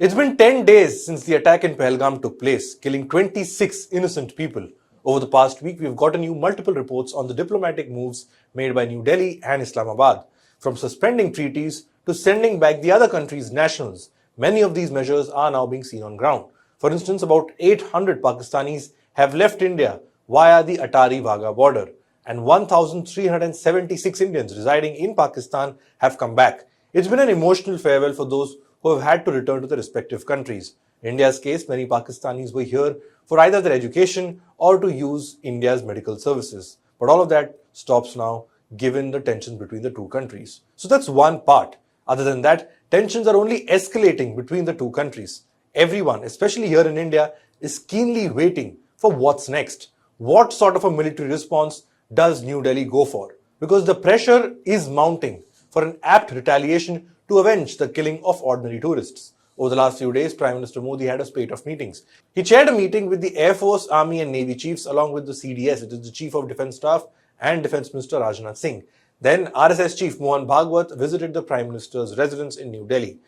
It's been 10 days since the attack in Pahalgam took place, killing 26 innocent people. Over the past week, we've gotten you multiple reports on the diplomatic moves made by New Delhi and Islamabad, from suspending treaties to sending back the other countries' nationals. Many of these measures are now being seen on ground. For instance, about 800 Pakistanis have left India via the Atari-Wagah border, and 1,376 Indians residing in Pakistan have come back. It's been an emotional farewell for those who have had to return to their respective countries. In India's case, many Pakistanis were here for either their education or to use India's medical services. But all of that stops now, given the tensions between the two countries. So that's one part. Other than that, tensions are only escalating between the two countries. Everyone, especially here in India, is keenly waiting for what's next. What sort of a military response does New Delhi go for? Because the pressure is mounting for an apt retaliation to avenge the killing of ordinary tourists. Over the last few days, Prime Minister Modi had a spate of meetings. He chaired a meeting with the Air Force, Army and Navy chiefs along with the CDS, it is the Chief of Defence Staff, and Defence Minister Rajnath Singh. Then RSS Chief Mohan Bhagwat visited the Prime Minister's residence in New Delhi.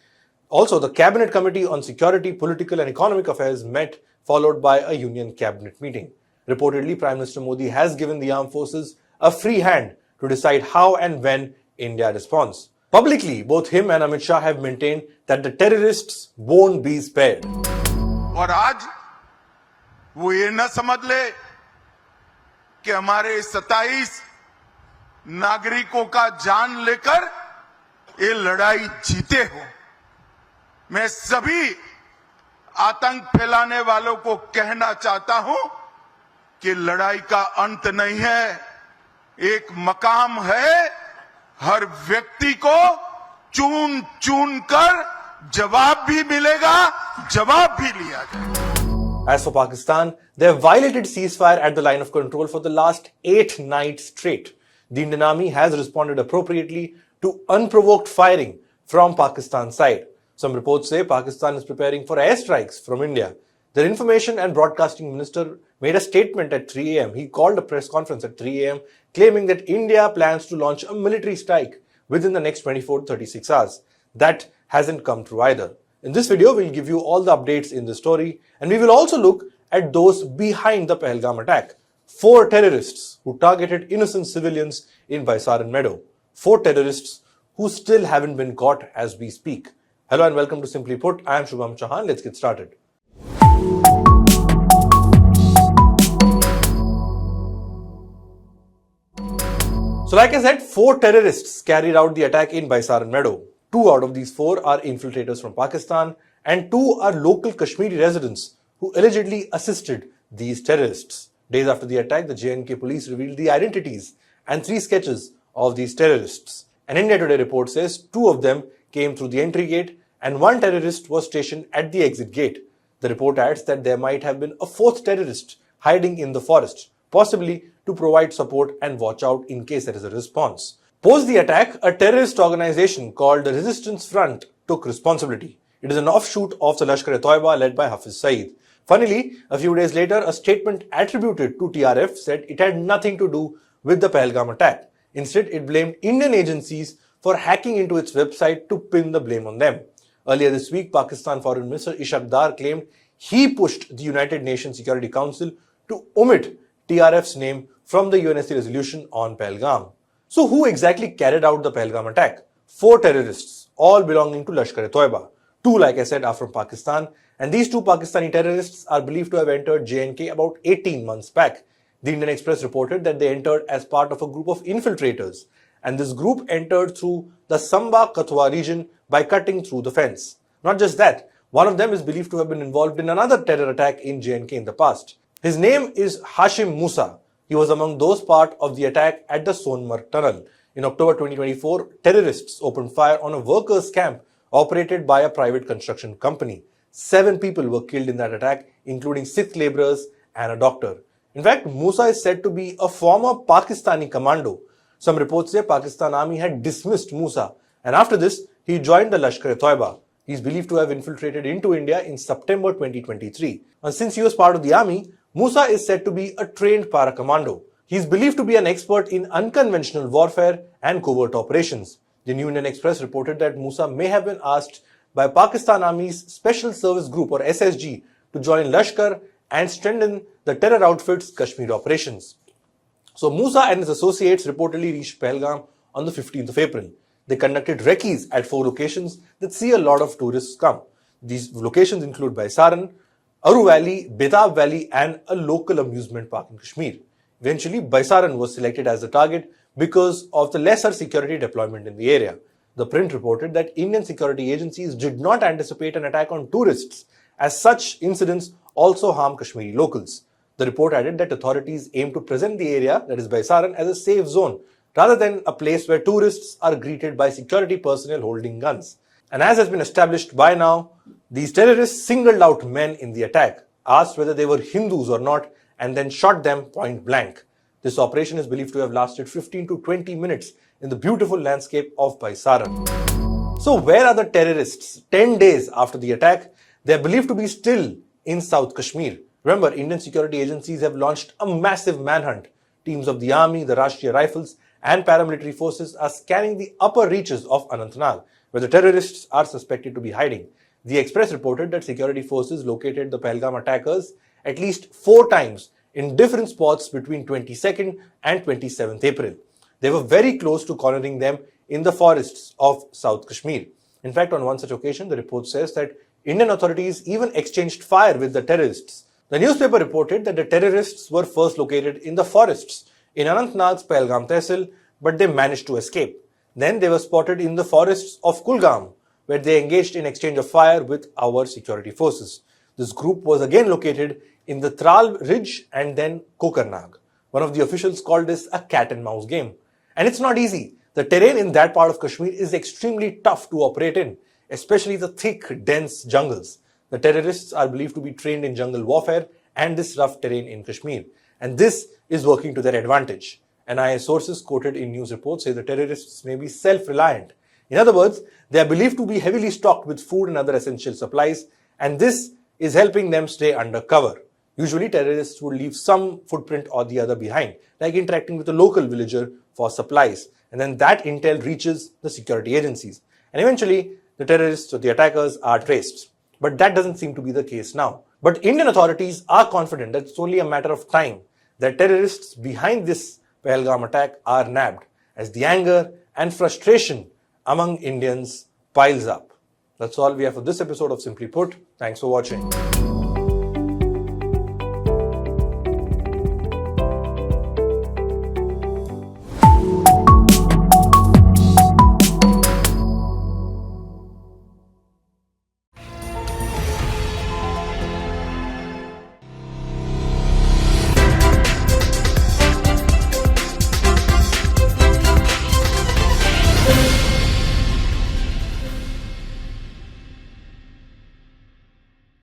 Also, the Cabinet Committee on Security, Political and Economic Affairs met, followed by a Union Cabinet meeting. Reportedly, Prime Minister Modi has given the armed forces a free hand to decide how and when India responds. Publicly, both him and Amit Shah have maintained that the terrorists won't be spared. और आज वो ये न समझ ले कि हमारे 27 नागरिकों का जान लेकर ये लड़ाई जीते हो। मैं सभी आतंक फैलाने वालों को कहना चाहता हूं कि लड़ाई का अंत नहीं है, एक मकाम है। हर व्यक्ति को चुन चुन कर जवाब भी मिलेगा, जवाब भी लिया जाएगा। As for Pakistan, they have violated ceasefire at the line of control for the last 8 nights straight. The Indian Army has responded appropriately to unprovoked firing from Pakistan's side. Some reports say Pakistan is preparing for airstrikes from India. Their Information and Broadcasting Minister made a statement at 3 a.m. He called a press conference at 3 a.m. claiming that India plans to launch a military strike within the next 24 to 36 hours. That hasn't come true either. In this video, we'll give you all the updates in the story, and we will also look at those behind the Pahalgam attack. 4 terrorists who targeted innocent civilians in Baisaran Meadow. 4 terrorists who still haven't been caught as we speak. Hello and welcome to Simply Put. I am Shubham Chauhan. Let's get started. So like I said, 4 terrorists carried out the attack in Baisaran Meadow. 2 out of these 4 are infiltrators from Pakistan and 2 are local Kashmiri residents who allegedly assisted these terrorists. Days after the attack, the J&K police revealed the identities and 3 sketches of these terrorists. An India Today report says 2 of them came through the entry gate and 1 terrorist was stationed at the exit gate. The report adds that there might have been a 4th terrorist hiding in the forest, possibly to provide support and watch out in case there is a response. Post the attack, a terrorist organization called the Resistance Front took responsibility. It is an offshoot of the Lashkar-e-Toiba led by Hafiz Saeed. Funnily, a few days later, a statement attributed to TRF said it had nothing to do with the Pahalgam attack. Instead, it blamed Indian agencies for hacking into its website to pin the blame on them. Earlier this week, Pakistan Foreign Minister Ishaq Dar claimed he pushed the United Nations Security Council to omit TRF's name from the UNSC resolution on Pahalgam. So who exactly carried out the Pahalgam attack? 4 terrorists, all belonging to Lashkar-e-Toiba. 2, like I said, are from Pakistan, and these 2 Pakistani terrorists are believed to have entered J&K about 18 months back. The Indian Express reported that they entered as part of a group of infiltrators, and this group entered through the Samba Kathua region by cutting through the fence. Not just that, one of them is believed to have been involved in another terror attack in J&K in the past. His name is Hashim Musa. He was among those part of the attack at the Sonmarg tunnel. In October 2024, terrorists opened fire on a workers' camp operated by a private construction company. 7 people were killed in that attack, including 6 laborers and a doctor. In fact, Musa is said to be a former Pakistani commando. Some reports say Pakistan Army had dismissed Musa, and after this, he joined the Lashkar-e-Toiba. He is believed to have infiltrated into India in September 2023. And since he was part of the army, Musa is said to be a trained para-commando. He is believed to be an expert in unconventional warfare and covert operations. The New Indian Express reported that Musa may have been asked by Pakistan Army's Special Service Group or SSG to join Lashkar and strengthen the terror outfit's Kashmir operations. So Musa and his associates reportedly reached Pahalgam on the 15th of April. They conducted recce's at 4 locations that see a lot of tourists come. These locations include Baisaran, Aru Valley, Betab Valley and a local amusement park in Kashmir. Eventually, Baisaran was selected as the target because of the lesser security deployment in the area. The print reported that Indian security agencies did not anticipate an attack on tourists, as such incidents also harm Kashmiri locals. The report added that authorities aim to present the area, that is Baisaran, as a safe zone, rather than a place where tourists are greeted by security personnel holding guns. And as has been established by now, these terrorists singled out men in the attack, asked whether they were Hindus or not, and then shot them point blank. This operation is believed to have lasted 15 to 20 minutes in the beautiful landscape of Baisaran. So where are the terrorists 10 days after the attack? They are believed to be still in South Kashmir. Remember, Indian security agencies have launched a massive manhunt. Teams of the army, the Rashtriya Rifles and paramilitary forces are scanning the upper reaches of Anantnag, where the terrorists are suspected to be hiding. The Express reported that security forces located the Pahalgam attackers at least 4 times in different spots between 22nd and 27th April. They were very close to cornering them in the forests of South Kashmir. In fact, on one such occasion, the report says that Indian authorities even exchanged fire with the terrorists. The newspaper reported that the terrorists were first located in the forests in Anantnag's Pahalgam Tehsil, but they managed to escape. Then they were spotted in the forests of Kulgam, where they engaged in exchange of fire with our security forces. This group was again located in the Tral Ridge and then Kokarnag. One of the officials called this a cat and mouse game. And it's not easy. The terrain in that part of Kashmir is extremely tough to operate in, especially the thick, dense jungles. The terrorists are believed to be trained in jungle warfare and this rough terrain in Kashmir. And this is working to their advantage. NIA sources quoted in news reports say the terrorists may be self-reliant. In other words, they are believed to be heavily stocked with food and other essential supplies, and this is helping them stay under cover. Usually, terrorists would leave some footprint or the other behind, like interacting with a local villager for supplies, and then that intel reaches the security agencies. And eventually, the terrorists or the attackers are traced. But that doesn't seem to be the case now. But Indian authorities are confident that it's only a matter of time that terrorists behind this Pahalgam attack are nabbed, as the anger and frustration among Indians piles up. That's all we have for this episode of Simply Put. Thanks for watching.